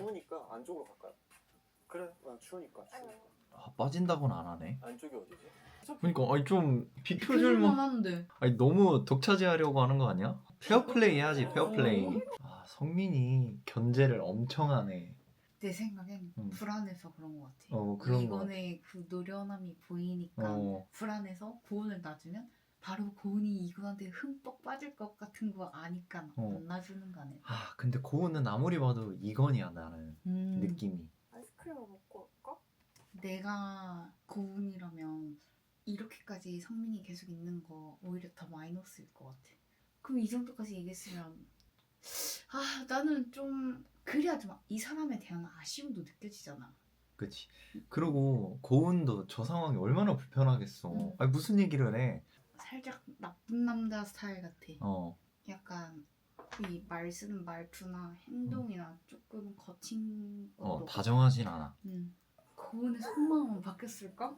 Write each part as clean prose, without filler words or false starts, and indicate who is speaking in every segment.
Speaker 1: 추우니까 안쪽으로 갈까요? 그래, 추우니까.
Speaker 2: 빠진다고는 안 하네.
Speaker 1: 안쪽이 어디지?
Speaker 2: 그러니까 아니 좀
Speaker 3: 표절만
Speaker 2: 비표절만
Speaker 3: 하는데.
Speaker 2: 아니 너무 독차지하려고 하는 거 아니야? 페어플레이 해야지 페어플레이. 아 성민이 견제를 엄청 하네.
Speaker 3: 내 생각엔 불안해서 그런 것 같아.
Speaker 2: 그런 거 같아.
Speaker 3: 이건의 그 노련함이 보이니까 불안해서 고은을 놔주면 바로 고은이 이건한테 흠뻑 빠질 것 같은 거 아니까 안 놔주는 거 아니야.
Speaker 2: 아 근데 고은은 아무리 봐도 이건이야 나는 느낌이.
Speaker 4: 아이스크림을 먹고 올까?
Speaker 3: 내가 고은이라면 이렇게까지 성민이 계속 있는 거 오히려 더 마이너스일 것 같아. 그럼 이 정도까지 얘기했으면 나는 좀 그래야 좀 이 사람에 대한 아쉬움도 느껴지잖아.
Speaker 2: 그치. 그리고 고은도 저 상황이 얼마나 불편하겠어. 아니 무슨 얘기를 해.
Speaker 3: 살짝 나쁜 남자 스타일 같아. 약간 이 말 쓰는 말투나 행동이나 조금 거친 것도
Speaker 2: 다정하진 않아.
Speaker 3: 고은의 속마음은 바뀌었을까?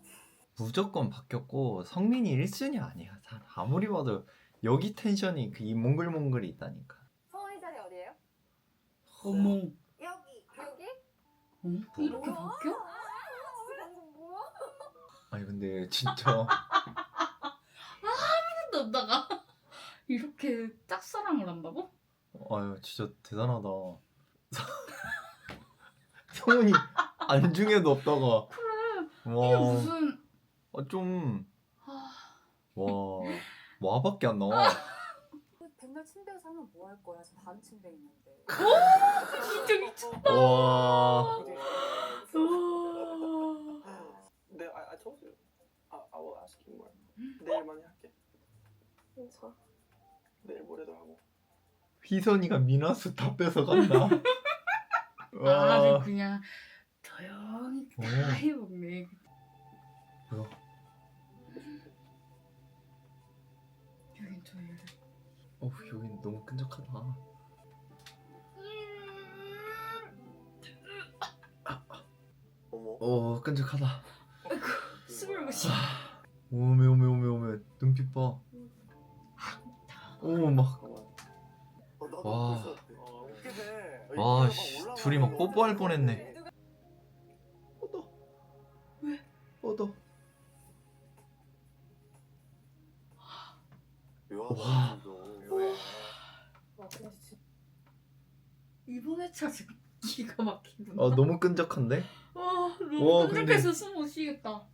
Speaker 2: 무조건 바뀌었고 성민이 1순위 아니야. 아무리 봐도 여기 텐션이 그 이 몽글몽글이 있다니까.
Speaker 4: 서원이 자리 어디예요?
Speaker 3: 어머.
Speaker 4: 여기.
Speaker 3: 이렇게 바뀌어?
Speaker 4: 방금 뭐야?
Speaker 2: 아니 근데 진짜
Speaker 3: 너다가 이렇게 짝사랑을 한다고?
Speaker 2: 아유 진짜 대단하다. 성훈이 안중에도 없다가
Speaker 3: 그래.
Speaker 2: 와
Speaker 3: 이게 무슨
Speaker 2: 좀 와밖에 안 나와.
Speaker 4: 백날 침대에서 하면 뭐 할 거야? 지금 반 침대 있는데.
Speaker 3: 진짜 미쳤다.
Speaker 2: 와
Speaker 1: 네, I told you. I will ask you more. 내일 많이 할게.
Speaker 4: 진짜.
Speaker 1: 내일 모레도 하고.
Speaker 2: 휘선이가 미나스 다 뺏어간다.
Speaker 3: 아주 그냥 조용히 다
Speaker 2: 오.
Speaker 3: 해먹네.
Speaker 2: 뭐야?
Speaker 3: 여긴 조율.
Speaker 2: 여긴 너무 끈적하다.
Speaker 1: 어머.
Speaker 2: 끈적하다.
Speaker 3: 숨을 못 쉬어.
Speaker 2: 오메 눈빛 봐. 막. 와. 와, 씨, 둘이 막 뽀뽀할 뻔했네. 너. 와.
Speaker 4: 와 근데 진짜.
Speaker 3: 이번 회차 진짜 기가 막히구나.
Speaker 2: 너무 끈적한데?
Speaker 3: 너무
Speaker 2: 와,
Speaker 3: 끈적해서 숨 못 쉬겠다.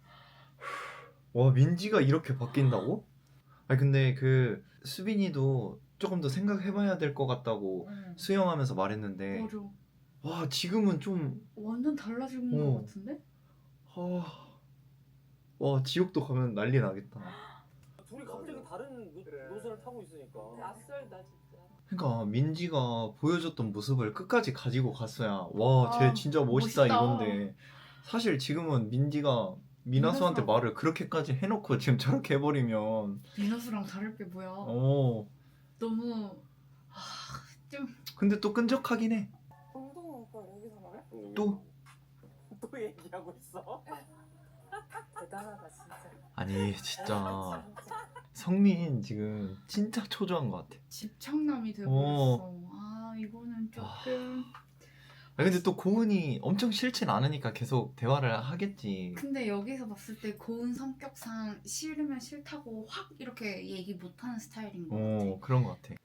Speaker 2: 와, 민지가 이렇게 바뀐다고? 아니 근데 그 수빈이도 조금 더 생각해봐야 될 것 같다고 수영하면서 말했는데
Speaker 3: 맞아.
Speaker 2: 와 지금은 좀
Speaker 3: 완전 달라진 것 같은데?
Speaker 2: 와 지옥도 가면 난리 나겠다.
Speaker 1: 둘이 갑자기 다른 노선을 타고 있으니까.
Speaker 4: 낯설다 진짜.
Speaker 2: 그러니까 민지가 보여줬던 모습을 끝까지 가지고 갔어야 쟤 진짜 멋있다 이건데 사실 지금은 민지가 미나수한테 말을 그렇게까지 해놓고 지금 저렇게 해버리면
Speaker 3: 미나수랑 다를 게 뭐야. 너무 좀
Speaker 2: 근데 또 끈적하긴 해.
Speaker 4: 정동원 오빠 여기서 말해?
Speaker 2: 또
Speaker 1: 얘기하고 있어?
Speaker 4: 대단하다 진짜.
Speaker 2: 아니 진짜 성민 지금 진짜 초조한 것 같아.
Speaker 3: 집착남이 돼버렸어. 이거는 조금.
Speaker 2: 근데 또 고은이 엄청 싫진 않으니까 계속 대화를 하겠지.
Speaker 3: 근데 여기서 봤을 때 고은 성격상 싫으면 싫다고 확 이렇게 얘기 못하는 스타일인 것 같아.
Speaker 2: 그런 것 같아.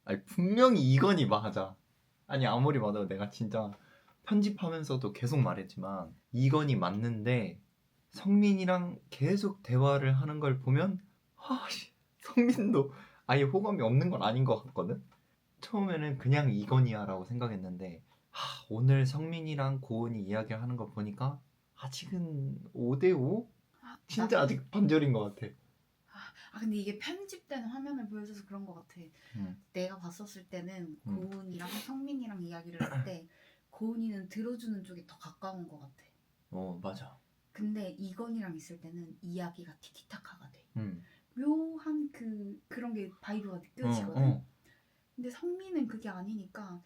Speaker 2: 아니 분명히 이건이 맞아. 아니 아무리 봐도 내가 진짜 편집하면서도 계속 말했지만 이건이 맞는데 성민이랑 계속 대화를 하는 걸 보면 성민도 아예 호감이 없는 건 아닌 것 같거든. 처음에는 그냥 이건이야 라고 생각했는데 오늘 성민이랑 고은이 이야기를 하는 거 보니까 아직은 5대5? 진짜 아직 반절인 것 같아.
Speaker 3: 근데 이게 편집된 화면을 보여줘서 그런 것 같아. 내가 봤었을 때는 고은이랑 성민이랑 이야기를 할 때 고은이는 들어주는 쪽이 더 가까운 것 같아.
Speaker 2: 맞아.
Speaker 3: 근데 이건이랑 있을 때는 이야기가 티키타카가 돼. 묘한 그런 게 바이브가 느껴지거든. 근데 성민은 그게 아니니까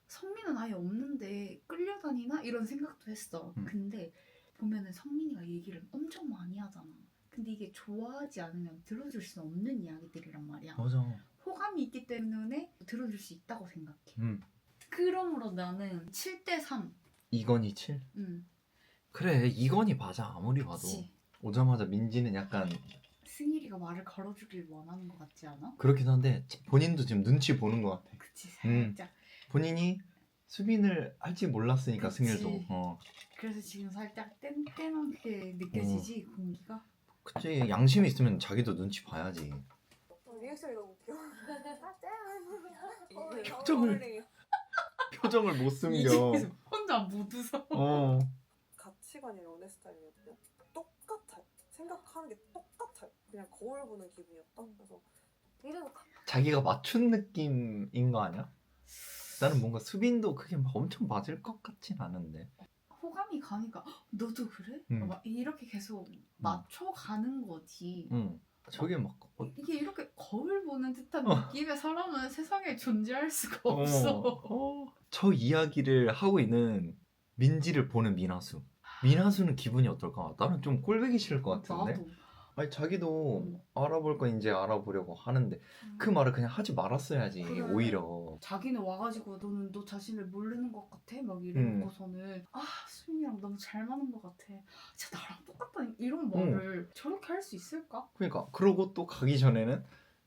Speaker 3: 성민은 아예 없는데 끌려다니나? 이런 생각도 했어. 근데 보면은 성민이가 얘기를 엄청 많이 하잖아. 근데 이게 좋아하지 않으면 들어줄 수 없는 이야기들이란 말이야.
Speaker 2: 맞아.
Speaker 3: 호감이 있기 때문에 들어줄 수 있다고 생각해. 그러므로 나는 7대3.
Speaker 2: 이건희 7?
Speaker 3: 응.
Speaker 2: 그래 이건희 맞아 아무리 봐도.
Speaker 3: 그치.
Speaker 2: 오자마자 민지는 약간
Speaker 3: 승일이가 말을 걸어주길 원하는 것 같지 않아?
Speaker 2: 그렇긴 한데 본인도 지금 눈치 보는 것 같아.
Speaker 3: 그치 살짝.
Speaker 2: 본인이 수빈을 할지 몰랐으니까
Speaker 3: 그치.
Speaker 2: 승일도.
Speaker 3: 그래서 지금 살짝 뗀뗀하게 느껴지지 공기가.
Speaker 2: 그치 양심이 있으면 자기도 눈치 봐야지.
Speaker 4: 리액션이 너무 웃겨.
Speaker 2: 표정을 못 숨겨.
Speaker 3: 이제서 혼자 못 웃어.
Speaker 1: 가치관이 연애 스타일이거든요. 똑같아요. 생각하는 게 똑같아요. 그냥 거울 보는 기분이었다. 그래서
Speaker 4: 이래서
Speaker 2: 자기가 맞춘 느낌인 거 아니야? 나는 뭔가 수빈도 그게 막 엄청 맞을 것 같진 않은데.
Speaker 3: 호감이 가니까 "헉, 너도 그래?"
Speaker 2: 음.
Speaker 3: 막 이렇게 계속 맞춰가는 거지.
Speaker 2: 저게 막
Speaker 3: 이게 이렇게 거울 보는 듯한 느낌의 사람은 세상에 존재할 수가 없어.
Speaker 2: 저 이야기를 하고 있는 민지를 보는 민하수. 민하수는 기분이 어떨까? 나는 좀 꼴보기 싫을 것 같은데.
Speaker 3: 나도.
Speaker 2: 아니 자기도 알아볼 건 이제 알아보려고 하는데 그 말을 그냥 하지 말았어야지.
Speaker 3: 그래.
Speaker 2: 오히려.
Speaker 3: 자기는 와가지고 너는 너 자신을 모르는 것 같아? 막 이러고서는 수민이랑 너무 잘 맞는 것 같아. 진짜 나랑 똑같다 이런 말을 저렇게 할 수 있을까?
Speaker 2: 그러니까 그러고 또 가기 전에는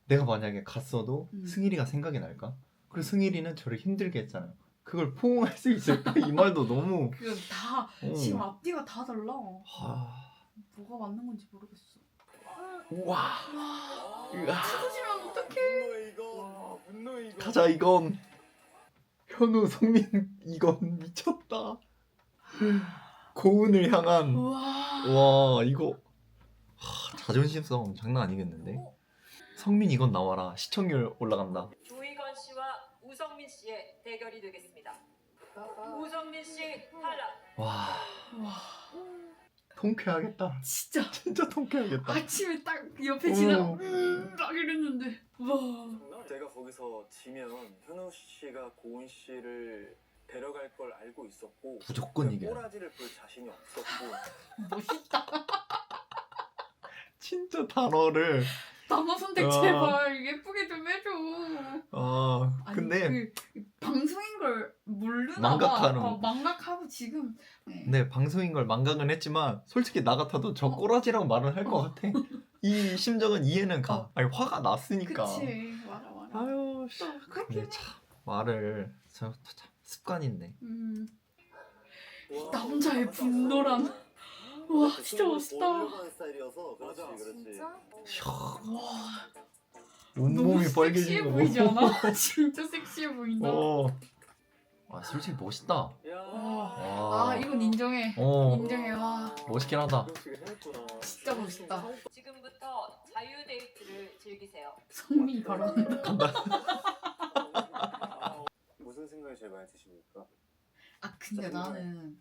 Speaker 2: 내가 만약에 갔어도 승일이가 생각이 날까? 그리고 승일이는 저를 힘들게 했잖아요. 그걸 포옹할 수 있을까? 이 말도 너무
Speaker 3: 그건 다 지금 앞뒤가 다 달라. 뭐가 맞는 건지 모르겠어.
Speaker 2: 우와.
Speaker 3: 찢어지면 어떡해.
Speaker 1: 분노 이거.
Speaker 2: 가자 이건. 현우 성민 이건 미쳤다. 고운을 향한.
Speaker 3: 우와.
Speaker 2: 와 이거 자존심 싸움 장난 아니겠는데? 성민 이건 나와라. 시청률 올라간다.
Speaker 5: 조희건 씨와 우성민 씨의 대결이 되겠습니다. 우성민 씨 탈락.
Speaker 2: 와
Speaker 3: 와.
Speaker 2: 통쾌하겠다.
Speaker 3: 진짜
Speaker 2: 진짜 통쾌하겠다.
Speaker 3: 아침에 딱 옆에 지나가 딱 이랬는데 와.
Speaker 6: 제가 거기서 지면 현우 씨가 고은 씨를 데려갈 걸 알고 있었고
Speaker 2: 무조건 이겨요.
Speaker 6: 꼬라지를 볼 자신이 없었고
Speaker 3: 멋있다.
Speaker 2: 진짜 단어를.
Speaker 3: 단어 선택
Speaker 2: 아.
Speaker 3: 제발 예쁘게 좀 해줘. 아니,
Speaker 2: 근데
Speaker 3: 그 방송인 걸 모르나
Speaker 2: 망각하는.
Speaker 3: 봐. 망각하고 지금.
Speaker 2: 네 방송인 걸 망각은 했지만 솔직히 나 같아도 저 꼬라지라고 말은 할 것 같아. 이 심정은 이해는 가. 아니 화가 났으니까.
Speaker 3: 그치 맞아 맞아.
Speaker 2: 아유
Speaker 3: 그렇긴
Speaker 2: 근데
Speaker 3: 해.
Speaker 2: 참 말을 참 습관인데.
Speaker 6: 와,
Speaker 3: 남자의
Speaker 6: 맞아.
Speaker 3: 분노란. 와 진짜 멋있다.
Speaker 6: 보려고 하는 스타일이어서 그렇지
Speaker 1: 맞아.
Speaker 6: 그렇지.
Speaker 4: 진짜?
Speaker 3: 와
Speaker 2: 온몸이
Speaker 3: 섹시해
Speaker 2: 빨개지는 거.
Speaker 3: 보이지 않아? 진짜 섹시해 보인다.
Speaker 2: 아 솔직히 멋있다.
Speaker 6: 야.
Speaker 3: 아 이건 인정해. 인정해. 와
Speaker 2: 멋있긴 하다.
Speaker 6: 역시 해냈구나.
Speaker 3: 진짜 멋있다.
Speaker 5: 지금부터 자유 데이트를 즐기세요.
Speaker 3: 성민이 바로 한다.
Speaker 6: 무슨 생각이 제일 많이 드십니까?
Speaker 3: 아 근데 나는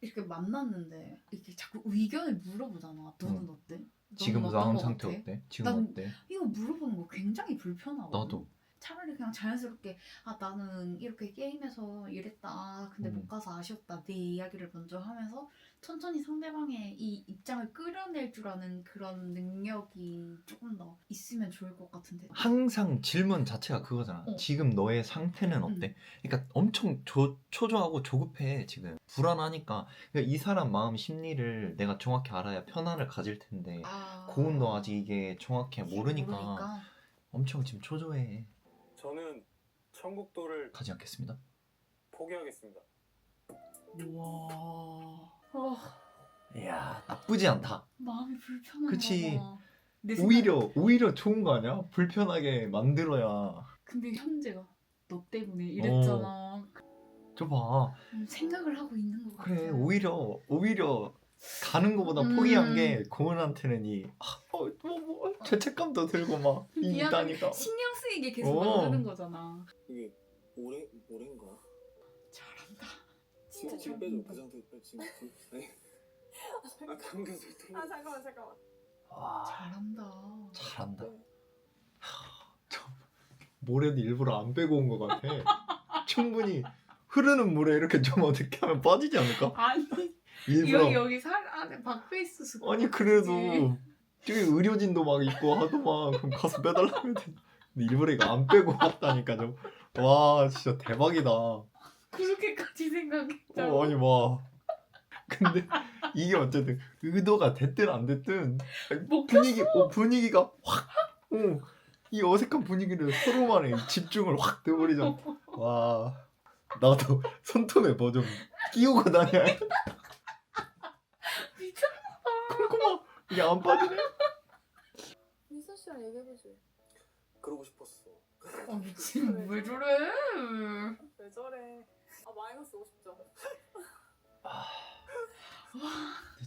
Speaker 3: 이렇게 만났는데 이렇게 자꾸 의견을 물어보잖아. 너는 어때?
Speaker 2: 지금
Speaker 3: 너는
Speaker 2: 마음
Speaker 3: 어떤 거
Speaker 2: 상태
Speaker 3: 같아?
Speaker 2: 어때? 지금
Speaker 3: 난-
Speaker 2: 어때?
Speaker 3: 이거 물어보는 거 굉장히 불편하거든.
Speaker 2: 나도.
Speaker 3: 차라리 그냥 자연스럽게 나는 이렇게 게임에서 이랬다. 근데 못 가서 아쉬웠다. 내 이야기를 먼저 하면서 천천히 상대방의 이 입장을 끌어낼 줄 아는 그런 능력이 조금 더 있으면 좋을 것 같은데.
Speaker 2: 항상 질문 자체가 그거잖아. 지금 너의 상태는 어때? 그러니까 엄청 초조하고 조급해 지금. 불안하니까. 그러니까 이 사람 마음 심리를 내가 정확히 알아야 편안을 가질 텐데 고은도 아직 이게 정확히 모르니까 엄청 지금 초조해.
Speaker 6: 저는 천국도를
Speaker 2: 가지 않겠습니다.
Speaker 6: 포기하겠습니다.
Speaker 3: 와.
Speaker 2: 이야 나쁘지 않다.
Speaker 3: 마음이 불편한가
Speaker 2: 그치.
Speaker 3: 봐. 내 생각-
Speaker 2: 오히려 좋은 거 아니야? 불편하게 만들어야.
Speaker 3: 근데 현재가 너 때문에 이랬잖아.
Speaker 2: 저 봐.
Speaker 3: 생각을 하고 있는 것 같아.
Speaker 2: 그래 오히려 가는 것보다 포기한 게 고은한테는 죄책감도 들고 막
Speaker 3: 미안해.
Speaker 2: 있다니까.
Speaker 3: 신경 쓰이게 계속
Speaker 2: 어.
Speaker 3: 만드는 거잖아.
Speaker 6: 이게 오랜가?
Speaker 3: 잘한다. 진짜
Speaker 6: 지금 빼줘.
Speaker 3: 잘한다.
Speaker 6: 그 상태 빼 지금. 아니. 감겨서
Speaker 4: 잠깐만.
Speaker 2: 와
Speaker 3: 잘한다.
Speaker 2: 잘한다. 저 모래도 일부러 안 빼고 온 것 같아. 충분히 흐르는 물에 이렇게 좀 어떻게 하면 빠지지 않을까?
Speaker 3: 아니
Speaker 2: 일부러.
Speaker 3: 여기 살 안에 박혀 있어서.
Speaker 2: 아니 그래도 저기 의료진도 막 있고 하더만 그럼 가서 빼달라면 돼. 근데 일부러 이거 안 빼고 왔다니까 좀. 와 진짜 대박이다.
Speaker 3: 그렇게까지 생각했죠.
Speaker 2: 아니 와. 근데 이게 어쨌든 의도가 됐든 안 됐든 분위기가 확 이 어색한 분위기를 서로만의 집중을 확 돼버리잖아. 와 나도 손톱에 뭐 좀 끼우고 다녀야
Speaker 3: 미쳤나봐.
Speaker 2: 콩콩아 이게 안 빠지네.
Speaker 4: 민서 씨랑 얘기해보지.
Speaker 6: 그러고 싶었어.
Speaker 3: 아 미친 왜 저래?
Speaker 1: 왜 저래? 아 마이너스 50점.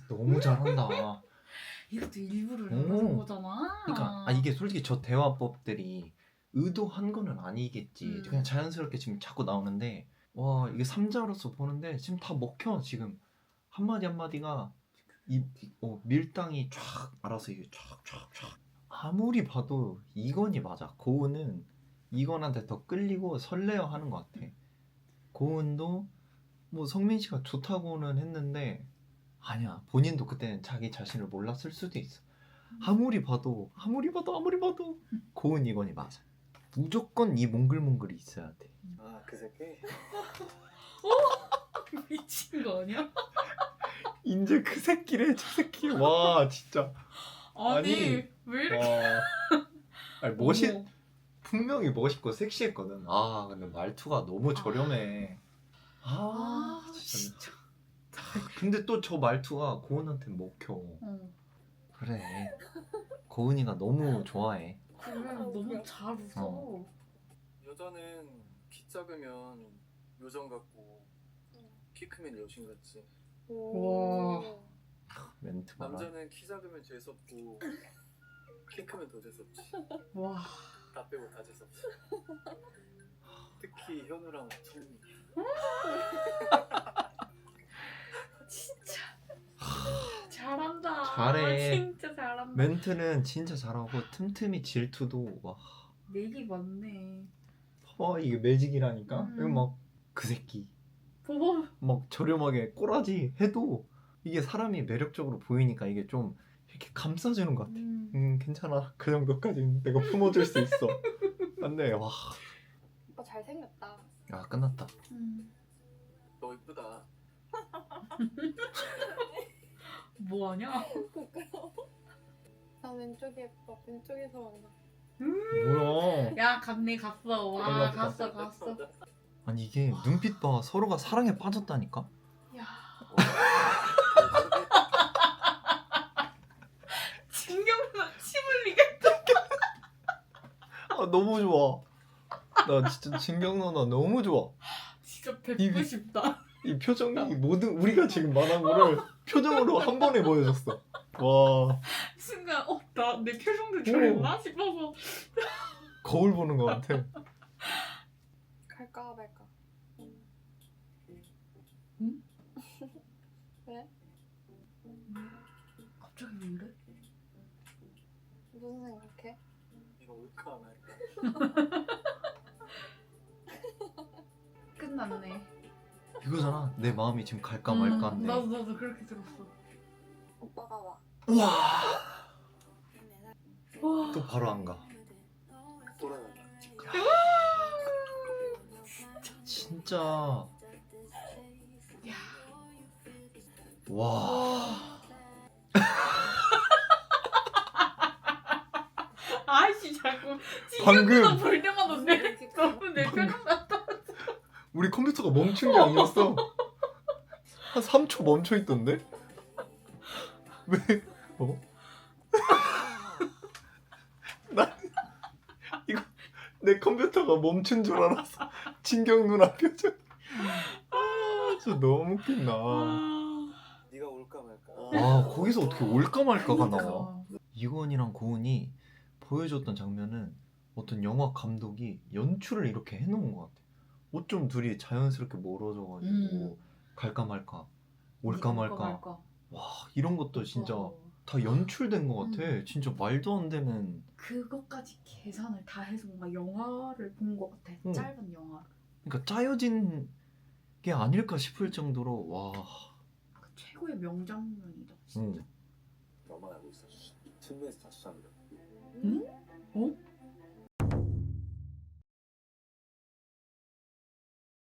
Speaker 2: 너무 잘한다.
Speaker 3: 이것도 일부러
Speaker 2: 오.
Speaker 3: 이러는 거잖아.
Speaker 2: 그러니까 이게 솔직히 저 대화법들이 의도한 거는 아니겠지. 그냥 자연스럽게 지금 자꾸 나오는데 와 이게 삼자로서 보는데 지금 다 먹혀. 지금 한마디 한마디가 밀당이 쫙 알아서 이게 쫙 아무리 봐도 이건이 맞아. 고은은 이건한테 더 끌리고 설레어 하는 것 같아. 고은도 뭐 성민 씨가 좋다고는 했는데 아니야. 본인도 그때는 자기 자신을 몰랐을 수도 있어. 아무리 봐도 고은 이건이 맞아. 무조건 이 몽글몽글이 있어야 돼.
Speaker 6: 아 그 새끼?
Speaker 3: 미친 거 아니야?
Speaker 2: 이제 그 새끼래 저 새끼. 와 진짜.
Speaker 3: 아니
Speaker 2: 아니,
Speaker 3: 왜 이렇게
Speaker 2: 와. 아니
Speaker 3: 어머.
Speaker 2: 분명히 멋있고 섹시했거든. 아 근데 말투가 너무 저렴해.
Speaker 3: 아
Speaker 2: 진짜.
Speaker 3: 진짜.
Speaker 2: 근데 또 저 말투가 고은한테 먹혀. 그래. 고은이가 너무 좋아해.
Speaker 3: 그래 너무 잘 웃어.
Speaker 6: 여자는 키 작으면 요정 같고 키 크면 여신 같지.
Speaker 3: 와.
Speaker 2: 멘트 봐라.
Speaker 6: 남자는 키 작으면 재수없고 키 크면 더 재수없지.
Speaker 3: 와.
Speaker 6: 다 빼고 다 재수없지. 특히 현우랑 성민.
Speaker 3: 진짜 잘한다.
Speaker 2: 잘해.
Speaker 3: 진짜 잘한다.
Speaker 2: 멘트는 진짜 잘하고 틈틈이 질투도 와.
Speaker 3: 내기 맞네.
Speaker 2: 봐봐 이게 매직이라니까. 이거 막 그 새끼
Speaker 3: 보고
Speaker 2: 막 저렴하게 꼬라지 해도 이게 사람이 매력적으로 보이니까 이게 좀 이렇게 감싸주는 것 같아. 괜찮아. 그 정도까지는 내가 품어줄 수 있어. 안돼. 와.
Speaker 4: 오빠 잘생겼다.
Speaker 2: 야 끝났다.
Speaker 6: 너 이쁘다.
Speaker 3: 뭐하냐?
Speaker 4: 난 왼쪽이 예뻐. 왼쪽에서 만나.
Speaker 2: 뭐야.
Speaker 3: 야 갔어. 와
Speaker 2: 끝났다.
Speaker 3: 갔어.
Speaker 2: 아니 이게 눈빛 봐. 서로가 사랑에 빠졌다니까.
Speaker 3: 야 진경누나 침 흘리겠다.
Speaker 2: 아 너무 좋아. 나 진짜 진경 누나 너무 좋아.
Speaker 3: 진짜 뵙고 싶다.
Speaker 2: 이 표정이 모든 우리가 지금 말한 거를 표정으로 한 번에 보여줬어. 와
Speaker 3: 순간 나 내 표정도 저랬나 싶어서.
Speaker 2: 거울 보는 것 같아.
Speaker 4: 갈까 말까.
Speaker 3: 응?
Speaker 4: 왜?
Speaker 3: 갑자기 왜 이래?
Speaker 4: 무슨 생각해?
Speaker 6: 이거 올까 말까.
Speaker 3: 끝났네.
Speaker 2: 이거잖아. 내 마음이 지금 갈까 말까인데.
Speaker 3: 나도 그렇게 들었어.
Speaker 4: 오빠가 와.
Speaker 2: 와.
Speaker 3: 와.
Speaker 2: 또 바로 안 가.
Speaker 6: 돌아가.
Speaker 2: 진짜.
Speaker 3: 야.
Speaker 2: 와.
Speaker 3: 아이씨 자꾸
Speaker 2: 방금-
Speaker 3: 진경누나 볼 때마다 너무 내 표정 같아.
Speaker 2: 우리 컴퓨터가 멈춘 게 아니었어. 한 3초 멈춰 있던데? 왜? 나 이거 내 컴퓨터가 멈춘 줄 알았어. 진경 누나 표정. 진짜 너무 웃긴다.
Speaker 6: 네가 올까 말까.
Speaker 2: 아 거기서 어떻게 올까 말까가 나와.
Speaker 3: 그러니까.
Speaker 2: 이건이랑 고은이 보여줬던 장면은 어떤 영화 감독이 연출을 이렇게 해놓은 것 같아. 어쩜 둘이 자연스럽게 멀어져가지고 갈까 말까, 올까 말까. 와 이런 것도 진짜 다 연출된 것 같아. 진짜 말도 안 되는.
Speaker 3: 그것까지 계산을 다 해서 뭔가 영화를 본 것 같아.
Speaker 2: 응.
Speaker 3: 짧은 영화.
Speaker 2: 그러니까 짜여진 게 아닐까 싶을 정도로 와.
Speaker 3: 그 최고의 명장면이다. 진짜.
Speaker 2: 응.
Speaker 6: 너만 알고 있어. 친구에서 자취합니다.
Speaker 3: 어?